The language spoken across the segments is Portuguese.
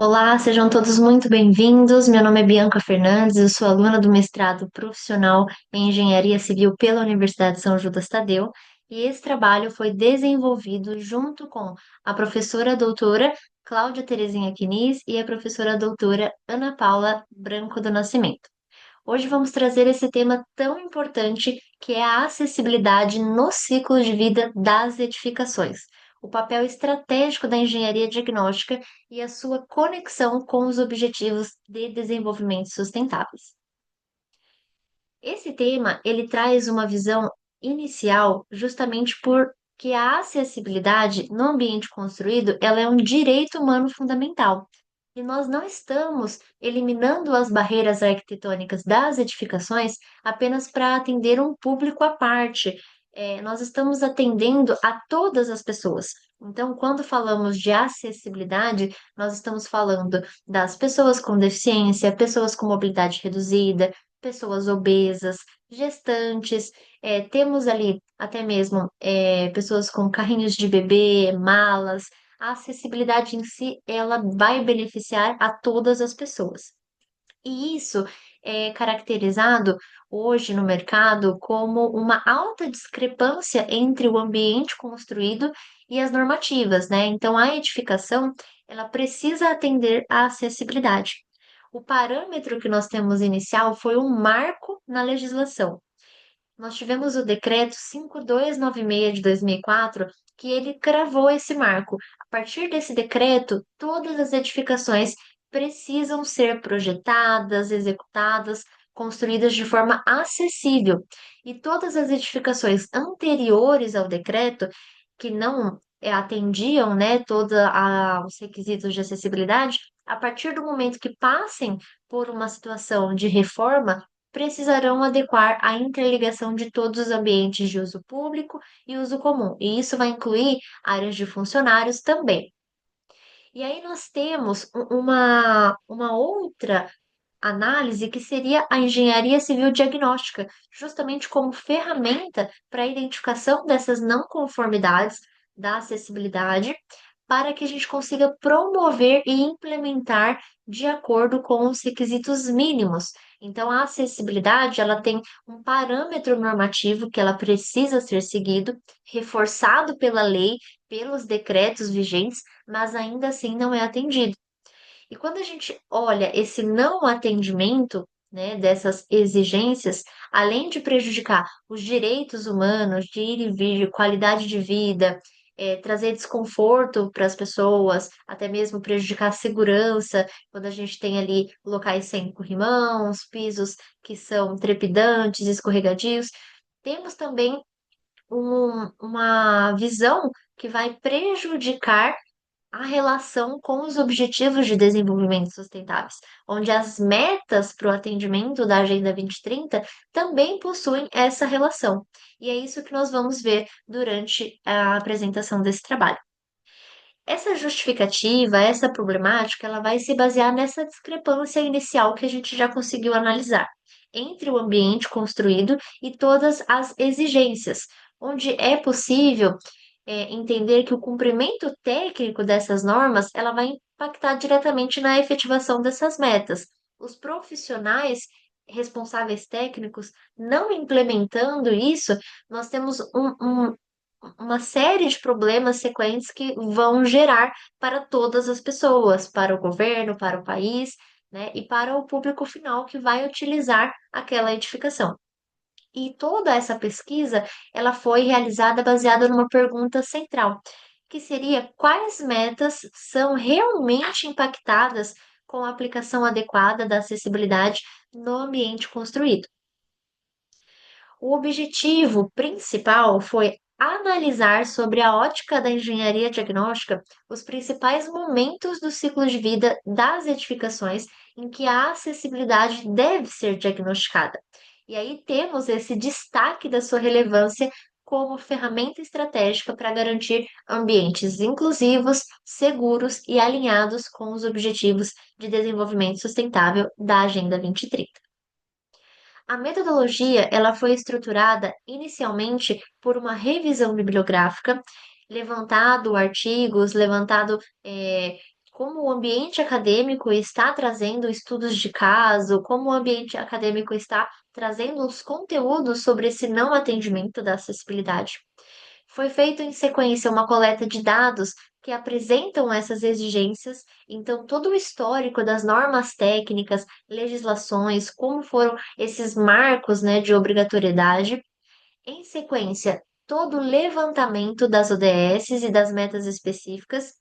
Olá, sejam todos muito bem-vindos. Meu nome é Bianca Fernandes, eu sou aluna do mestrado profissional em Engenharia Civil pela Universidade de São Judas Tadeu, e esse trabalho foi desenvolvido junto com a professora doutora Cláudia Terezinha Quiniz e a professora doutora Ana Paula Branco do Nascimento. Hoje vamos trazer esse tema tão importante que é a acessibilidade no ciclo de vida das edificações, o papel estratégico da engenharia diagnóstica e a sua conexão com os objetivos de desenvolvimento sustentáveis. Esse tema, ele traz uma visão inicial justamente porque a acessibilidade no ambiente construído, ela é um direito humano fundamental. E nós não estamos eliminando as barreiras arquitetônicas das edificações apenas para atender um público à parte. Nós estamos atendendo a todas as pessoas. Então, quando falamos de acessibilidade, nós estamos falando das pessoas com deficiência, pessoas com mobilidade reduzida, pessoas obesas, gestantes, temos ali até mesmo pessoas com carrinhos de bebê, malas. A acessibilidade em si, ela vai beneficiar a todas as pessoas. E isso é caracterizado hoje no mercado como uma alta discrepância entre o ambiente construído e as normativas, né? Então, a edificação, ela precisa atender à acessibilidade. O parâmetro que nós temos inicial foi um marco na legislação. Nós tivemos o decreto 5296 de 2004, que ele cravou esse marco. A partir desse decreto, todas as edificações precisam ser projetadas, executadas, construídas de forma acessível. E todas as edificações anteriores ao decreto, que não atendiam, né, todos os requisitos de acessibilidade, a partir do momento que passem por uma situação de reforma, precisarão adequar a interligação de todos os ambientes de uso público e uso comum, e isso vai incluir áreas de funcionários também. E aí nós temos uma outra análise que seria a engenharia civil diagnóstica, justamente como ferramenta para a identificação dessas não conformidades da acessibilidade, para que a gente consiga promover e implementar de acordo com os requisitos mínimos. Então, a acessibilidade, ela tem um parâmetro normativo que ela precisa ser seguido, reforçado pela lei, pelos decretos vigentes, mas ainda assim não é atendido. E quando a gente olha esse não atendimento, né, dessas exigências, além de prejudicar os direitos humanos de ir e vir, de qualidade de vida, trazer desconforto para as pessoas, até mesmo prejudicar a segurança, quando a gente tem ali locais sem corrimãos, pisos que são trepidantes, escorregadios, temos também uma visão que vai prejudicar a relação com os Objetivos de Desenvolvimento Sustentáveis, onde as metas para o atendimento da Agenda 2030 também possuem essa relação. E é isso que nós vamos ver durante a apresentação desse trabalho. Essa justificativa, essa problemática, ela vai se basear nessa discrepância inicial que a gente já conseguiu analisar entre o ambiente construído e todas as exigências, onde é possível entender que o cumprimento técnico dessas normas, ela vai impactar diretamente na efetivação dessas metas. Os profissionais responsáveis técnicos não implementando isso, nós temos uma série de problemas sequentes que vão gerar para todas as pessoas, para o governo, para o país, né, e para o público final que vai utilizar aquela edificação. E toda essa pesquisa, ela foi realizada baseada numa pergunta central, que seria quais metas são realmente impactadas com a aplicação adequada da acessibilidade no ambiente construído. O objetivo principal foi analisar sobre a ótica da engenharia diagnóstica os principais momentos do ciclo de vida das edificações em que a acessibilidade deve ser diagnosticada. E aí temos esse destaque da sua relevância como ferramenta estratégica para garantir ambientes inclusivos, seguros e alinhados com os objetivos de desenvolvimento sustentável da Agenda 2030. A metodologia, ela foi estruturada inicialmente por uma revisão bibliográfica, levantado artigos, levantado como o ambiente acadêmico está trazendo estudos de caso, como o ambiente acadêmico está trazendo os conteúdos sobre esse não atendimento da acessibilidade. Foi feito em sequência uma coleta de dados que apresentam essas exigências, então todo o histórico das normas técnicas, legislações, como foram esses marcos, né, de obrigatoriedade. Em sequência, todo o levantamento das ODSs e das metas específicas,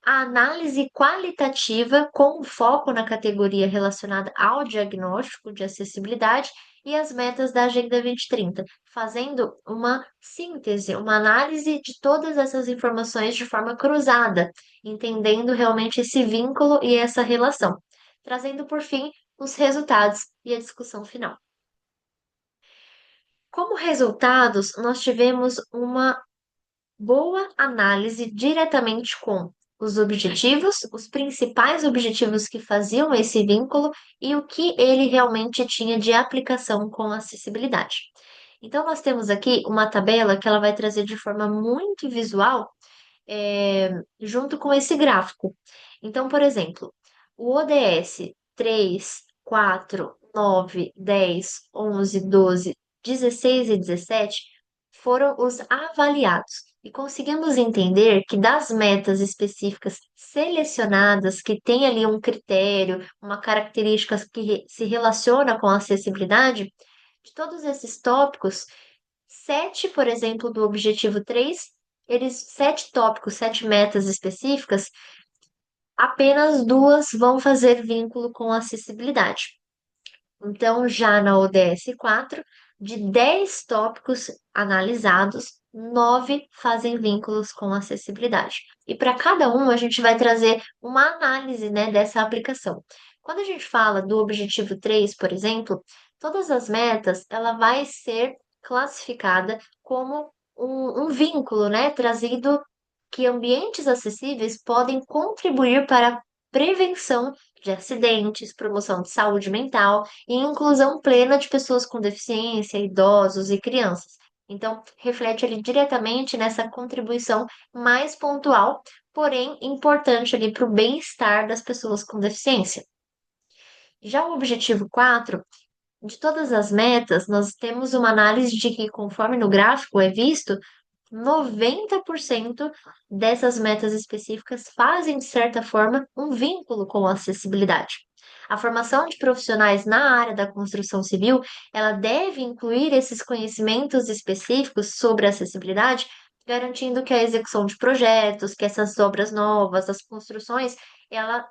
a análise qualitativa com foco na categoria relacionada ao diagnóstico de acessibilidade e as metas da Agenda 2030, fazendo uma síntese, uma análise de todas essas informações de forma cruzada, entendendo realmente esse vínculo e essa relação, trazendo por fim os resultados e a discussão final. Como resultados, nós tivemos uma boa análise diretamente com os objetivos, os principais objetivos que faziam esse vínculo e o que ele realmente tinha de aplicação com a acessibilidade. Então, nós temos aqui uma tabela que ela vai trazer de forma muito visual, junto com esse gráfico. Então, por exemplo, o ODS 3, 4, 9, 10, 11, 12, 16 e 17 foram os avaliados. E conseguimos entender que das metas específicas selecionadas, que tem ali um critério, uma característica que se relaciona com a acessibilidade, de todos esses tópicos, sete, por exemplo, do objetivo 3, eles, sete tópicos, sete metas específicas, apenas duas vão fazer vínculo com acessibilidade. Então, já na ODS 4, de 10 tópicos analisados, 9 fazem vínculos com acessibilidade. E para cada um, a gente vai trazer uma análise, né, dessa aplicação. Quando a gente fala do objetivo 3, por exemplo, todas as metas, ela vai ser classificada como um vínculo, né, trazido que ambientes acessíveis podem contribuir para a prevenção de acidentes, promoção de saúde mental e inclusão plena de pessoas com deficiência, idosos e crianças. Então, reflete ali diretamente nessa contribuição mais pontual, porém importante ali para o bem-estar das pessoas com deficiência. Já o objetivo 4, de todas as metas, nós temos uma análise de que, conforme no gráfico é visto, 90% dessas metas específicas fazem, de certa forma, um vínculo com a acessibilidade. A formação de profissionais na área da construção civil, ela deve incluir esses conhecimentos específicos sobre a acessibilidade, garantindo que a execução de projetos, que essas obras novas, as construções, ela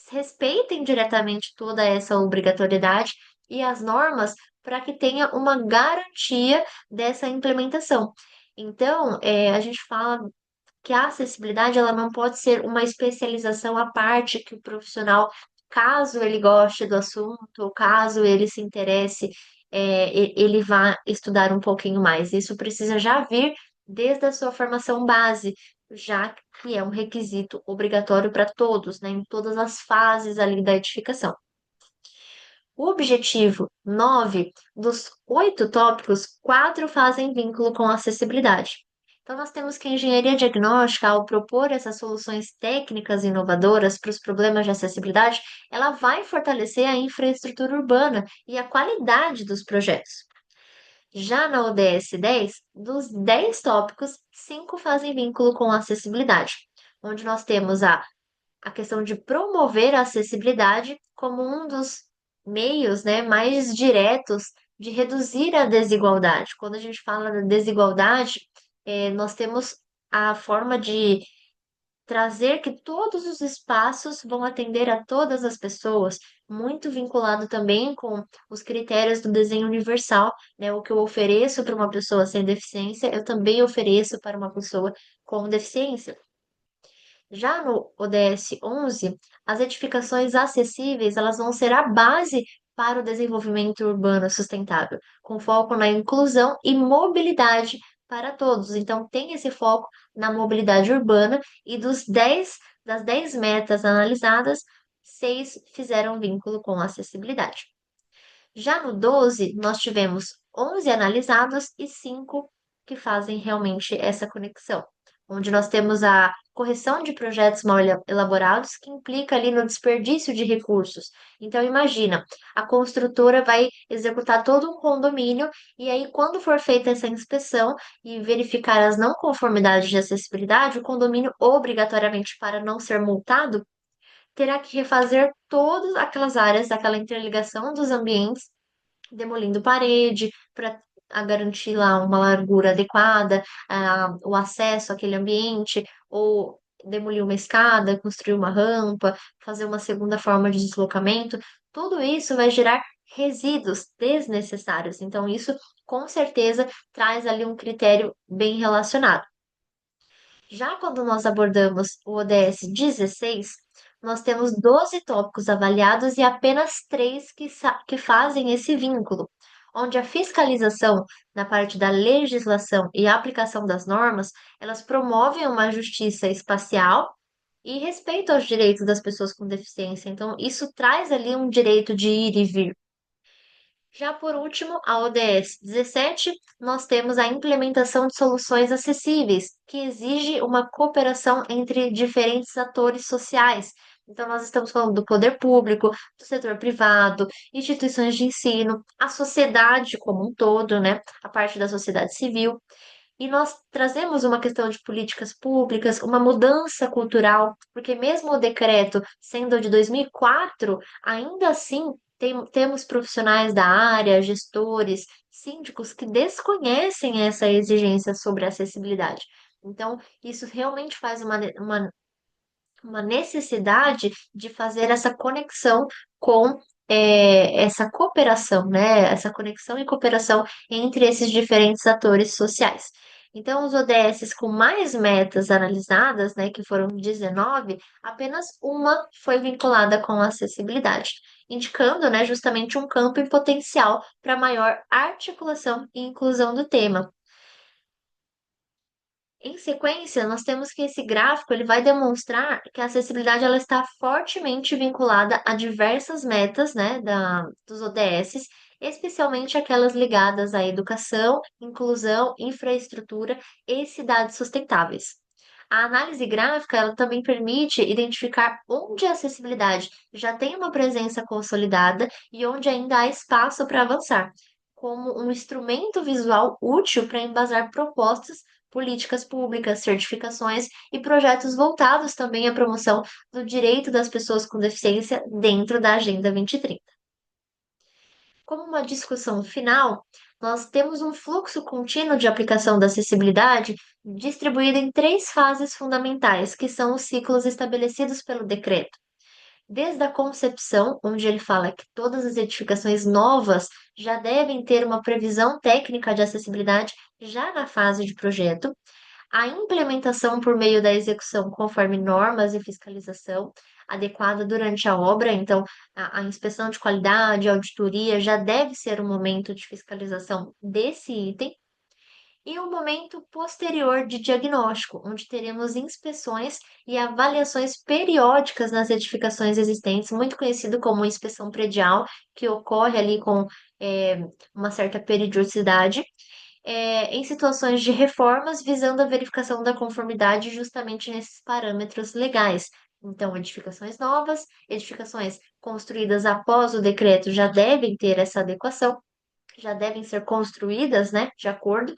respeitem diretamente toda essa obrigatoriedade e as normas para que tenha uma garantia dessa implementação. Então, a gente fala que a acessibilidade ela não pode ser uma especialização à parte que o profissional, caso ele goste do assunto, ou caso ele se interesse, ele vá estudar um pouquinho mais. Isso precisa já vir desde a sua formação base, já que é um requisito obrigatório para todos, né, em todas as fases ali da edificação. O objetivo 9 dos 8 tópicos, 4 fazem vínculo com a acessibilidade. Então, nós temos que a engenharia diagnóstica, ao propor essas soluções técnicas inovadoras para os problemas de acessibilidade, ela vai fortalecer a infraestrutura urbana e a qualidade dos projetos. Já na ODS 10, dos 10 tópicos, 5 fazem vínculo com a acessibilidade, onde nós temos a questão de promover a acessibilidade como um dos meios, né, mais diretos de reduzir a desigualdade. Quando a gente fala da desigualdade, nós temos a forma de trazer que todos os espaços vão atender a todas as pessoas, muito vinculado também com os critérios do desenho universal, né? O que eu ofereço para uma pessoa sem deficiência, eu também ofereço para uma pessoa com deficiência. Já no ODS 11, as edificações acessíveis, elas vão ser a base para o desenvolvimento urbano sustentável, com foco na inclusão e mobilidade para todos. Então, tem esse foco na mobilidade urbana e das 10 metas analisadas, 6 fizeram vínculo com a acessibilidade. Já no 12, nós tivemos 11 analisados e 5 que fazem realmente essa conexão, onde nós temos a correção de projetos mal elaborados, que implica ali no desperdício de recursos. Então, imagina, a construtora vai executar todo um condomínio, e aí, quando for feita essa inspeção e verificar as não conformidades de acessibilidade, o condomínio, obrigatoriamente, para não ser multado, terá que refazer todas aquelas áreas daquela interligação dos ambientes, demolindo parede para garantir lá uma largura adequada, o acesso àquele ambiente, ou demolir uma escada, construir uma rampa, fazer uma segunda forma de deslocamento. Tudo isso vai gerar resíduos desnecessários. Então, isso com certeza traz ali um critério bem relacionado. Já quando nós abordamos o ODS 16, nós temos 12 tópicos avaliados e apenas três que fazem esse vínculo, onde a fiscalização na parte da legislação e aplicação das normas, elas promovem uma justiça espacial e respeito aos direitos das pessoas com deficiência. Então, isso traz ali um direito de ir e vir. Já por último, a ODS 17, nós temos a implementação de soluções acessíveis, que exige uma cooperação entre diferentes atores sociais. Então, nós estamos falando do poder público, do setor privado, instituições de ensino, a sociedade como um todo, né? A parte da sociedade civil. E nós trazemos uma questão de políticas públicas, uma mudança cultural, porque mesmo o decreto sendo de 2004, ainda assim temos profissionais da área, gestores, síndicos que desconhecem essa exigência sobre acessibilidade. Então, isso realmente faz uma necessidade de fazer essa conexão com essa cooperação, né? Essa conexão e cooperação entre esses diferentes atores sociais. Então, os ODSs com mais metas analisadas, né, que foram 19, apenas uma foi vinculada com a acessibilidade, indicando, né, justamente um campo e potencial para maior articulação e inclusão do tema. Em sequência, nós temos que esse gráfico ele vai demonstrar que a acessibilidade ela está fortemente vinculada a diversas metas, né, dos ODSs, especialmente aquelas ligadas à educação, inclusão, infraestrutura e cidades sustentáveis. A análise gráfica ela também permite identificar onde a acessibilidade já tem uma presença consolidada e onde ainda há espaço para avançar, como um instrumento visual útil para embasar propostas, políticas públicas, certificações e projetos voltados também à promoção do direito das pessoas com deficiência dentro da Agenda 2030. Como uma discussão final, nós temos um fluxo contínuo de aplicação da acessibilidade distribuído em três fases fundamentais, que são os ciclos estabelecidos pelo decreto. Desde a concepção, onde ele fala que todas as edificações novas já devem ter uma previsão técnica de acessibilidade já na fase de projeto, a implementação por meio da execução conforme normas e fiscalização adequada durante a obra, então a inspeção de qualidade, a auditoria já deve ser o momento de fiscalização desse item, e um momento posterior de diagnóstico, onde teremos inspeções e avaliações periódicas nas edificações existentes, muito conhecido como inspeção predial, que ocorre ali com eh, uma certa periodicidade, em situações de reformas visando a verificação da conformidade justamente nesses parâmetros legais. Então, edificações novas, edificações construídas após o decreto já devem ter essa adequação, já devem ser construídas, né, de acordo,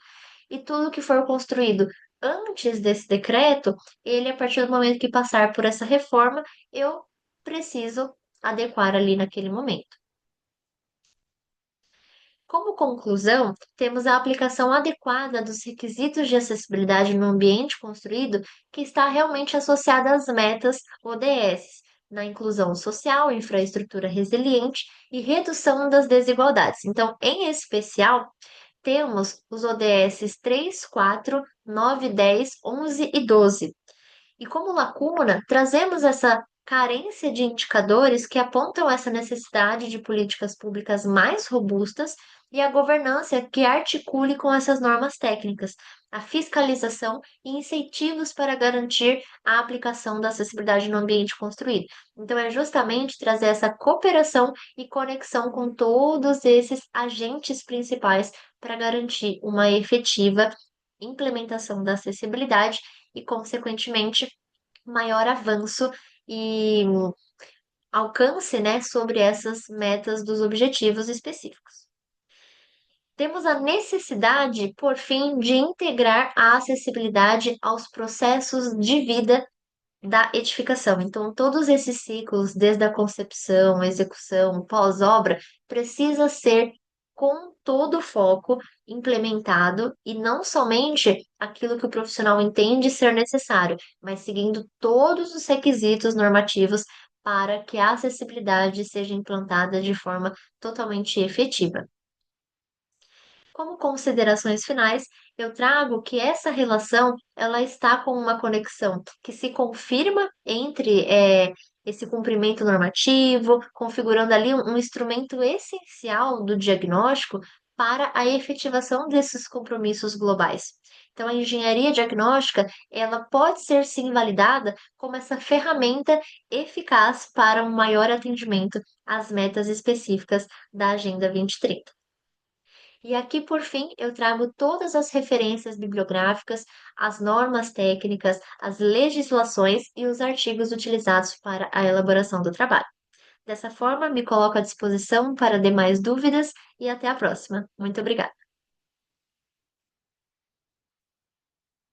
e tudo que for construído antes desse decreto, ele, a partir do momento que passar por essa reforma, eu preciso adequar ali naquele momento. Como conclusão, temos a aplicação adequada dos requisitos de acessibilidade no ambiente construído, que está realmente associada às metas ODS, na inclusão social, infraestrutura resiliente e redução das desigualdades. Então, em especial, temos os ODS 3, 4, 9, 10, 11 e 12. E como lacuna, trazemos essa carência de indicadores que apontam essa necessidade de políticas públicas mais robustas e a governança que articule com essas normas técnicas, a fiscalização e incentivos para garantir a aplicação da acessibilidade no ambiente construído. Então, é justamente trazer essa cooperação e conexão com todos esses agentes principais para garantir uma efetiva implementação da acessibilidade e, consequentemente, maior avanço e alcance, né, sobre essas metas dos objetivos específicos. Temos a necessidade, por fim, de integrar a acessibilidade aos processos de vida da edificação. Então, todos esses ciclos, desde a concepção, execução, pós-obra, precisa ser com todo o foco implementado e não somente aquilo que o profissional entende ser necessário, mas seguindo todos os requisitos normativos para que a acessibilidade seja implantada de forma totalmente efetiva. Como considerações finais, eu trago que essa relação ela está com uma conexão que se confirma entre esse cumprimento normativo, configurando ali um instrumento essencial do diagnóstico para a efetivação desses compromissos globais. Então, a engenharia diagnóstica ela pode ser sim validada como essa ferramenta eficaz para um maior atendimento às metas específicas da Agenda 2030. E aqui, por fim, eu trago todas as referências bibliográficas, as normas técnicas, as legislações e os artigos utilizados para a elaboração do trabalho. Dessa forma, me coloco à disposição para demais dúvidas e até a próxima. Muito obrigada.